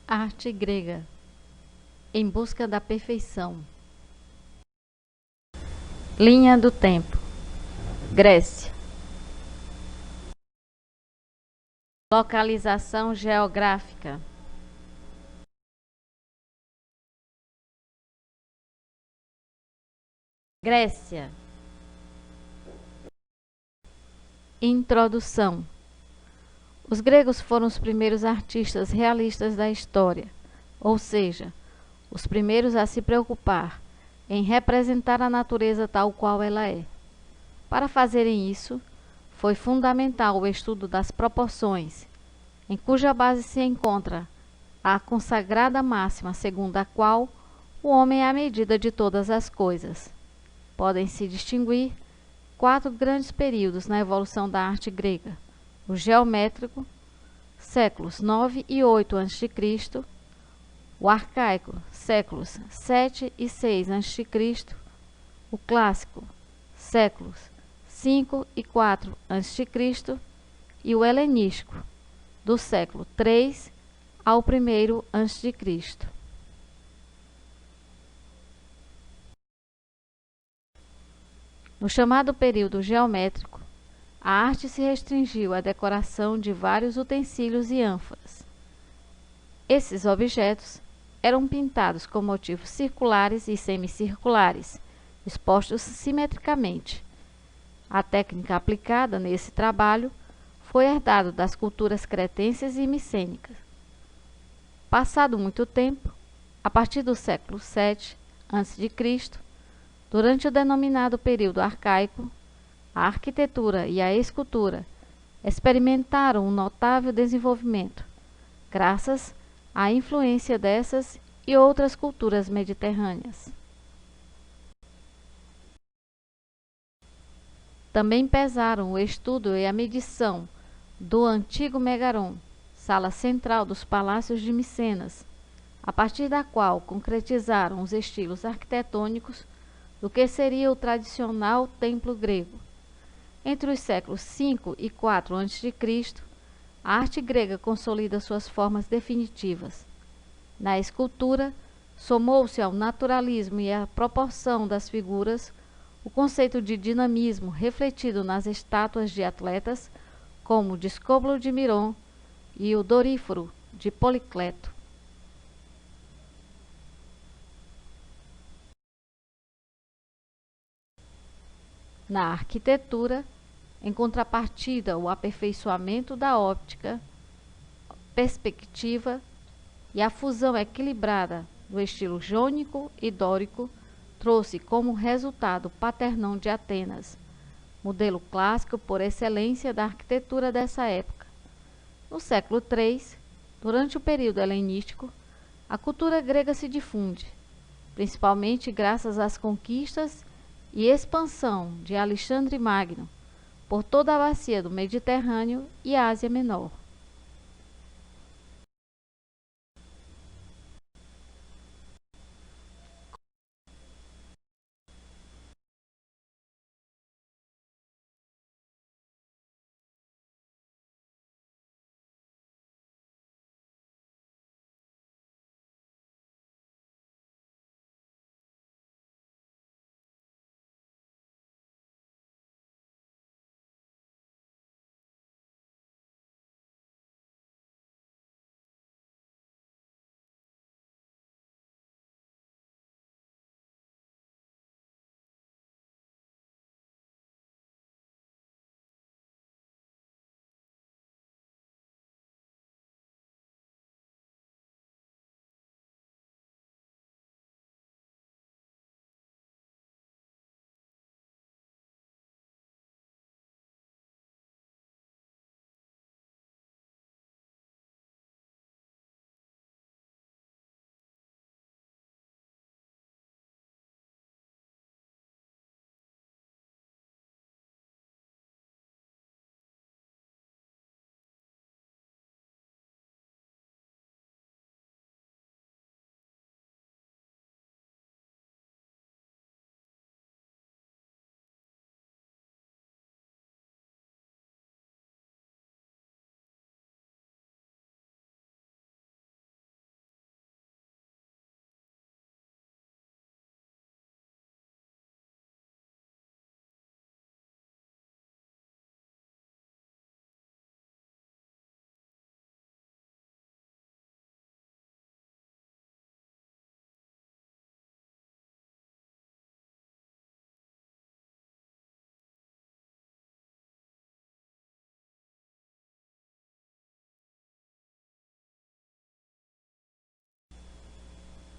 Arte grega, em busca da perfeição. Linha do tempo. Grécia. Localização geográfica. Grécia. Introdução. Os gregos foram os primeiros artistas realistas da história, ou seja, os primeiros a se preocupar em representar a natureza tal qual ela é. Para fazerem isso, foi fundamental o estudo das proporções, em cuja base se encontra a consagrada máxima segundo a qual o homem é a medida de todas as coisas. Podem-se distinguir 4 grandes períodos na evolução da arte grega: o geométrico, séculos 9 e 8 a.C., o arcaico, séculos 7 e 6 a.C., o clássico, séculos 5 e 4 a.C., e o helenístico, do século 3 ao 1º a.C. No chamado período geométrico, a arte se restringiu à decoração de vários utensílios e ânforas. Esses objetos eram pintados com motivos circulares e semicirculares, expostos simetricamente. A técnica aplicada nesse trabalho foi herdada das culturas cretenses e micênicas. Passado muito tempo, a partir do século 7 a.C., durante o denominado período arcaico, a arquitetura e a escultura experimentaram um notável desenvolvimento, graças à influência dessas e outras culturas mediterrâneas. Também pesaram o estudo e a medição do antigo Megaron, sala central dos palácios de Micenas, a partir da qual concretizaram os estilos arquitetônicos do que seria o tradicional templo grego. Entre os séculos 5 e 4 a.C., a arte grega consolida suas formas definitivas. Na escultura, somou-se ao naturalismo e à proporção das figuras o conceito de dinamismo refletido nas estátuas de atletas como o Discípulo de Miron e o Doríforo de Policleto. Na arquitetura, em contrapartida, o aperfeiçoamento da óptica, perspectiva e a fusão equilibrada do estilo jônico e dórico trouxe como resultado o Partenon de Atenas, modelo clássico por excelência da arquitetura dessa época. No século III, durante o período helenístico, a cultura grega se difunde, principalmente graças às conquistas e expansão de Alexandre Magno por toda a bacia do Mediterrâneo e Ásia Menor.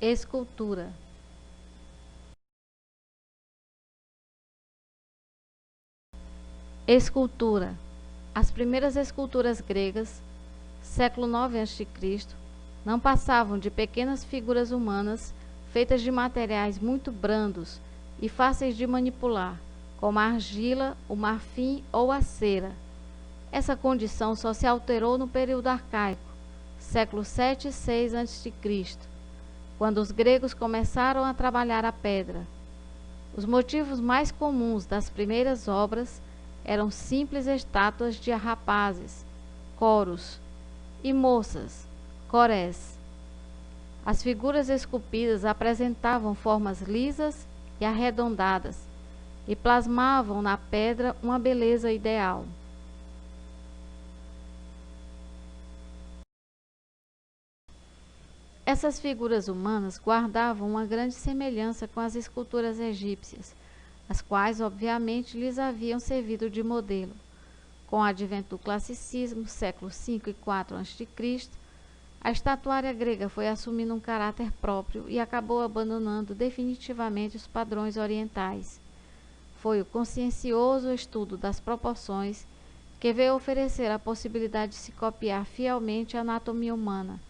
Escultura. Escultura. As primeiras esculturas gregas, século IX a.C., não passavam de pequenas figuras humanas feitas de materiais muito brandos e fáceis de manipular, como a argila, o marfim ou a cera. Essa condição só se alterou no período arcaico, século VII e VI a.C., quando os gregos começaram a trabalhar a pedra. Os motivos mais comuns das primeiras obras eram simples estátuas de rapazes, coros, e moças, corés. As figuras esculpidas apresentavam formas lisas e arredondadas e plasmavam na pedra uma beleza ideal. Essas figuras humanas guardavam uma grande semelhança com as esculturas egípcias, as quais obviamente lhes haviam servido de modelo. Com o advento do classicismo, século V e IV a.C., a estatuária grega foi assumindo um caráter próprio e acabou abandonando definitivamente os padrões orientais. Foi o consciencioso estudo das proporções que veio oferecer a possibilidade de se copiar fielmente a anatomia humana,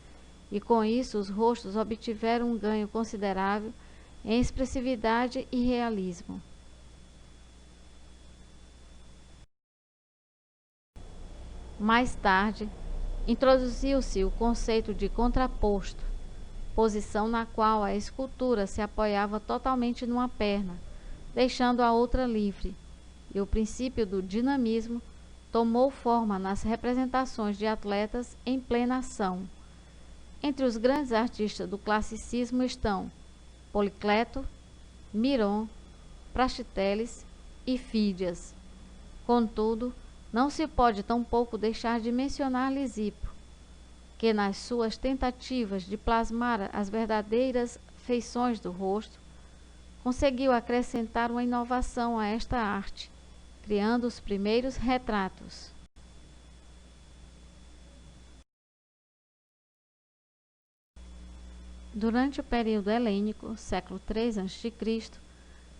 e com isso os rostos obtiveram um ganho considerável em expressividade e realismo. Mais tarde, introduziu-se o conceito de contraposto, posição na qual a escultura se apoiava totalmente numa perna, deixando a outra livre, e o princípio do dinamismo tomou forma nas representações de atletas em plena ação. Entre os grandes artistas do classicismo estão Policleto, Miron, Praxiteles e Fídias. Contudo, não se pode tampouco deixar de mencionar Lisipo, que nas suas tentativas de plasmar as verdadeiras feições do rosto, conseguiu acrescentar uma inovação a esta arte, criando os primeiros retratos. Durante o período helênico, século III a.C.,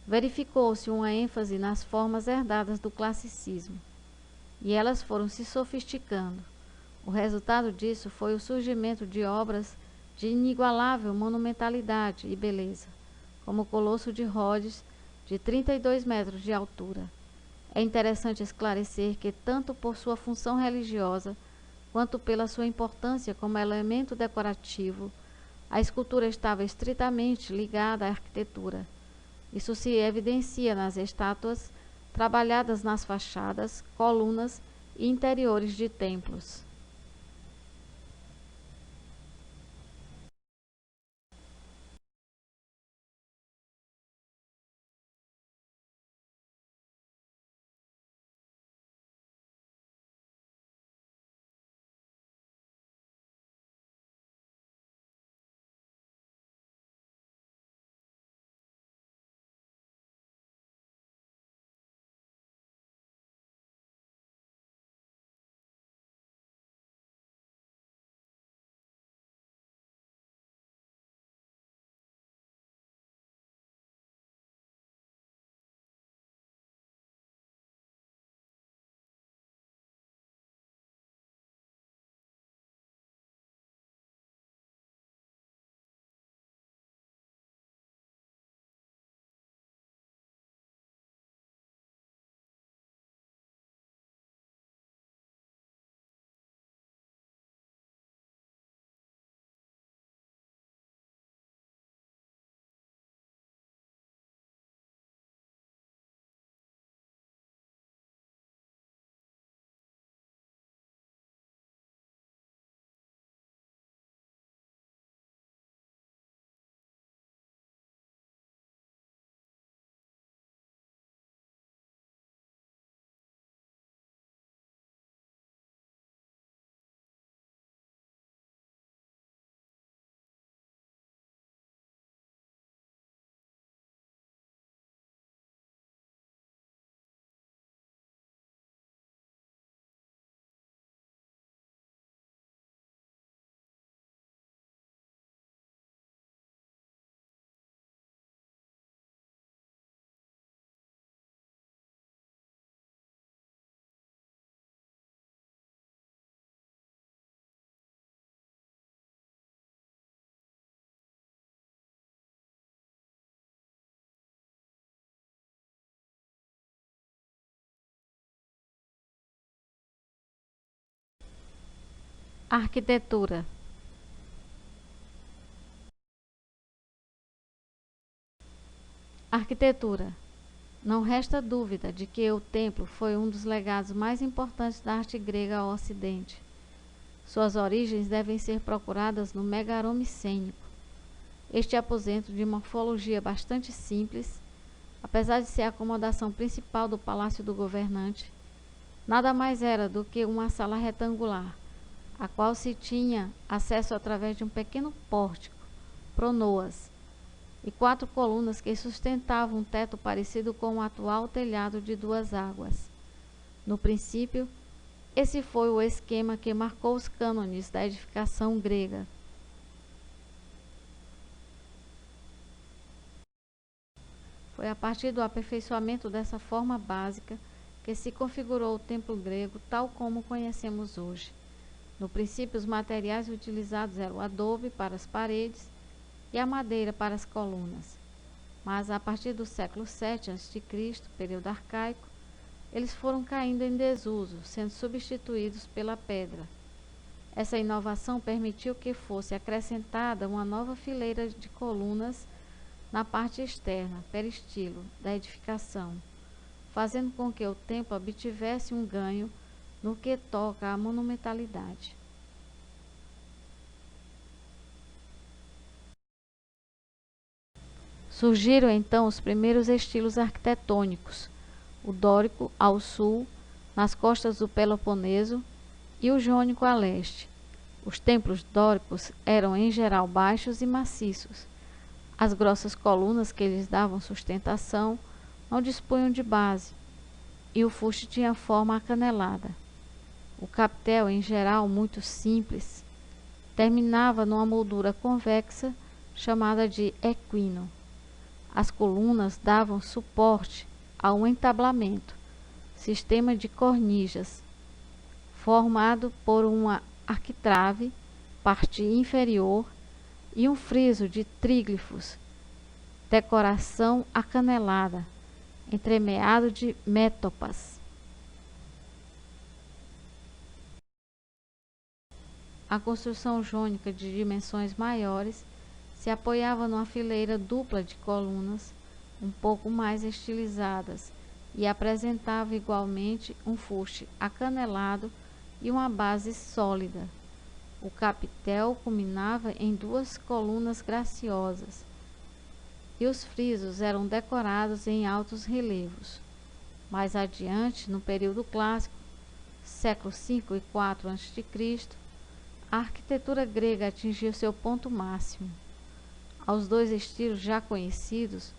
verificou-se uma ênfase nas formas herdadas do classicismo, e elas foram se sofisticando. O resultado disso foi o surgimento de obras de inigualável monumentalidade e beleza, como o Colosso de Rhodes, de 32 metros de altura. É interessante esclarecer que, tanto por sua função religiosa, quanto pela sua importância como elemento decorativo, a escultura estava estritamente ligada à arquitetura. Isso se evidencia nas estátuas trabalhadas nas fachadas, colunas e interiores de templos. Arquitetura. Arquitetura. Não resta dúvida de que o templo foi um dos legados mais importantes da arte grega ao Ocidente. Suas origens devem ser procuradas no megaron micênico. Este aposento de morfologia bastante simples, apesar de ser a acomodação principal do palácio do governante, nada mais era do que uma sala retangular, a qual se tinha acesso através de um pequeno pórtico, pronoas, e 4 colunas que sustentavam um teto parecido com o atual telhado de 2 águas. No princípio, esse foi o esquema que marcou os cânones da edificação grega. Foi a partir do aperfeiçoamento dessa forma básica que se configurou o templo grego tal como o conhecemos hoje. No princípio, os materiais utilizados eram o adobe para as paredes e a madeira para as colunas. Mas a partir do século VII a.C., período arcaico, eles foram caindo em desuso, sendo substituídos pela pedra. Essa inovação permitiu que fosse acrescentada uma nova fileira de colunas na parte externa, peristilo, da edificação, fazendo com que o templo obtivesse um ganho no que toca à monumentalidade. Surgiram então os primeiros estilos arquitetônicos, o dórico ao sul, nas costas do Peloponeso, e o jônico a leste. Os templos dóricos eram em geral baixos e maciços. As grossas colunas que lhes davam sustentação não dispunham de base, e o fuste tinha forma acanelada. O capitel, em geral muito simples, terminava numa moldura convexa chamada de equino. As colunas davam suporte a um entablamento, sistema de cornijas, formado por uma arquitrave, parte inferior, e um friso de tríglifos, decoração acanelada, entremeado de métopas. A construção jônica de dimensões maiores se apoiava numa fileira dupla de colunas, um pouco mais estilizadas, e apresentava igualmente um fuste acanelado e uma base sólida. O capitel culminava em 2 colunas graciosas, e os frisos eram decorados em altos relevos. Mais adiante, no período clássico, século V e IV a.C., a arquitetura grega atingiu seu ponto máximo. Aos 2 estilos já conhecidos,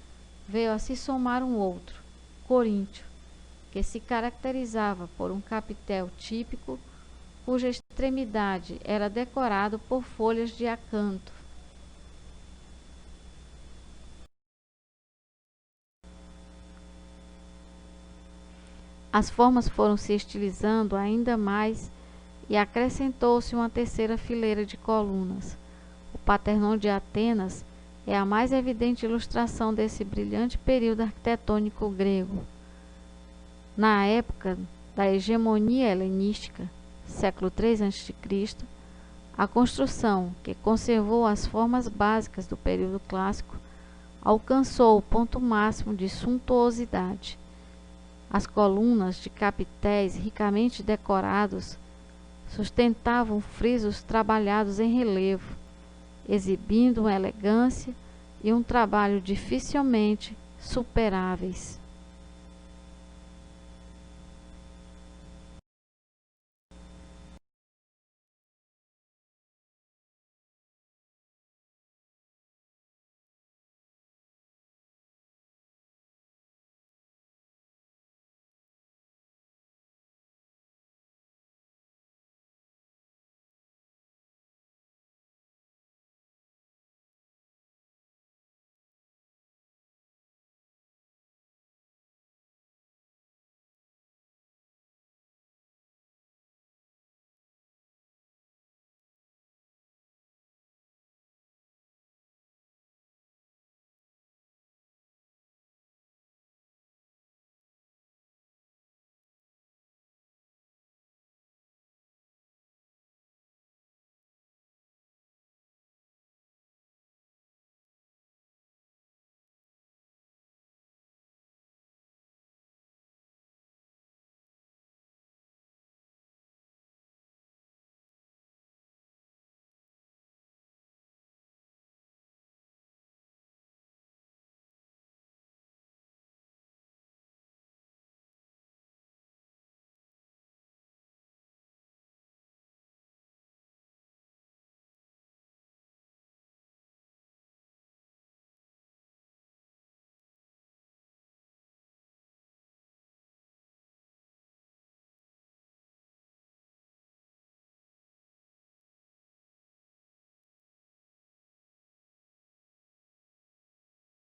veio a se somar um outro, coríntio, que se caracterizava por um capitel típico, cuja extremidade era decorado por folhas de acanto. As formas foram se estilizando ainda mais e acrescentou-se uma terceira fileira de colunas. O Partenon de Atenas é a mais evidente ilustração desse brilhante período arquitetônico grego. Na época da hegemonia helenística, século III a.C., a construção, que conservou as formas básicas do período clássico, alcançou o ponto máximo de suntuosidade. As colunas de capitéis ricamente decorados sustentavam frisos trabalhados em relevo, exibindo uma elegância e um trabalho dificilmente superáveis.